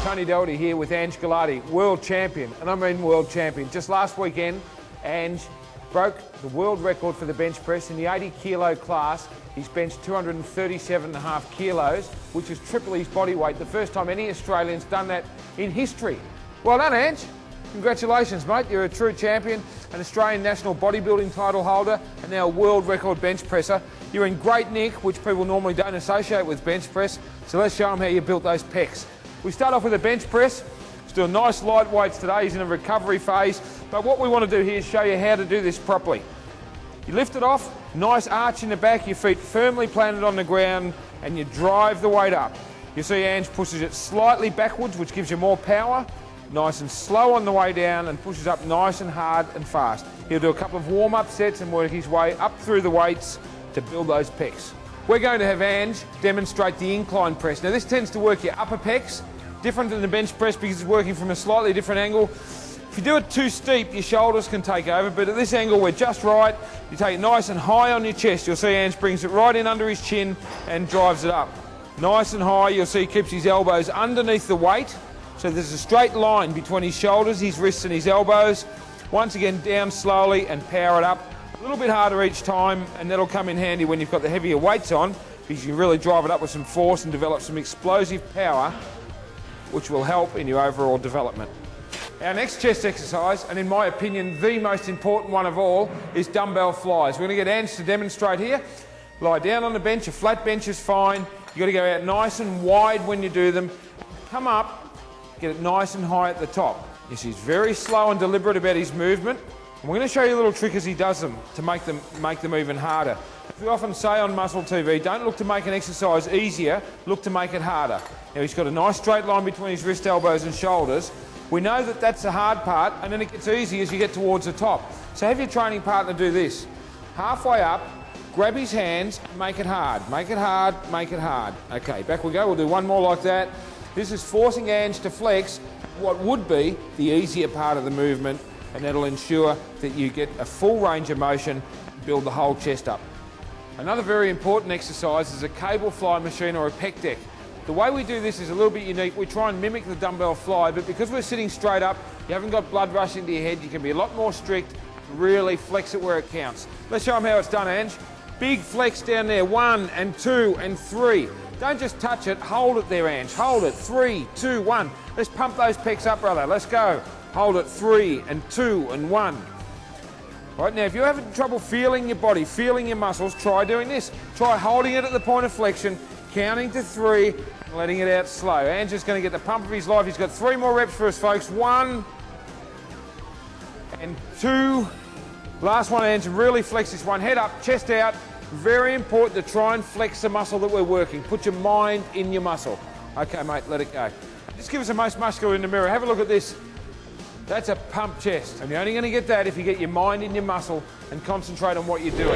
Tony Delta here with Ange Galati, world champion, and I mean world champion. Just last weekend, Ange broke the world record for the bench press in the 80 kilo class. He's benched 237.5 kilos, which is triple his body weight. The first time any Australian's done that in history. Well done, Ange. Congratulations, mate. You're a true champion, an Australian national bodybuilding title holder, and now a world record bench presser. You're in great nick, which people normally don't associate with bench press. So let's show them how you built those pecs. We start off with a bench press. Let's do a nice light weights today. He's in a recovery phase. But what we want to do here is show you how to do this properly. You lift it off, nice arch in the back, your feet firmly planted on the ground, and you drive the weight up. You see Ange pushes it slightly backwards, which gives you more power. Nice and slow on the way down, and pushes up nice and hard and fast. He'll do a couple of warm-up sets and work his way up through the weights to build those pecs. We're going to have Ange demonstrate the incline press. Now this tends to work your upper pecs, different than the bench press because it's working from a slightly different angle. If you do it too steep, your shoulders can take over, but at this angle we're just right. You take it nice and high on your chest. You'll see Ange brings it right in under his chin and drives it up. Nice and high. You'll see he keeps his elbows underneath the weight. So there's a straight line between his shoulders, his wrists and his elbows. Once again, down slowly and power it up. A little bit harder each time, and that'll come in handy when you've got the heavier weights on, because you can really drive it up with some force and develop some explosive power, which will help in your overall development. Our next chest exercise, and in my opinion the most important one of all, is dumbbell flies. We're going to get Ange to demonstrate here. Lie down on the bench. A flat bench is fine. You've got to go out nice and wide when you do them. Come up, get it nice and high at the top. You see he's very slow and deliberate about his movement. And we're going to show you a little trick as he does them to make them even harder. We often say on MuscleTV, don't look to make an exercise easier, look to make it harder. Now he's got a nice straight line between his wrist, elbows and shoulders. We know that that's the hard part, and then it gets easy as you get towards the top. So have your training partner do this. Halfway up, grab his hands, make it hard. Make it hard, make it hard. Okay, back we go. We'll do one more like that. This is forcing Ange to flex what would be the easier part of the movement, and that'll ensure that you get a full range of motion, build the whole chest up. Another very important exercise is a cable fly machine or a pec deck. The way we do this is a little bit unique. We try and mimic the dumbbell fly, but because we're sitting straight up, you haven't got blood rushing to your head, you can be a lot more strict, really flex it where it counts. Let's show them how it's done, Ange. Big flex down there, 1 and 2 and 3. Don't just touch it, hold it there, Ange. Hold it, 3, 2, 1. Let's pump those pecs up, brother. Let's go. Hold it, 3 and 2 and 1. Right, now if you're having trouble feeling your body, feeling your muscles, try doing this. Try holding it at the point of flexion, counting to 3, and letting it out slow. Ange's just going to get the pump of his life. He's got 3 more reps for us, folks. 1 and 2. Last one, Ange, really flex this one. Head up, chest out. Very important to try and flex the muscle that we're working. Put your mind in your muscle. Okay, mate, let it go. Just give us the most muscular in the mirror. Have a look at this. That's a pump chest. And you're only going to get that if you get your mind in your muscle and concentrate on what you're doing.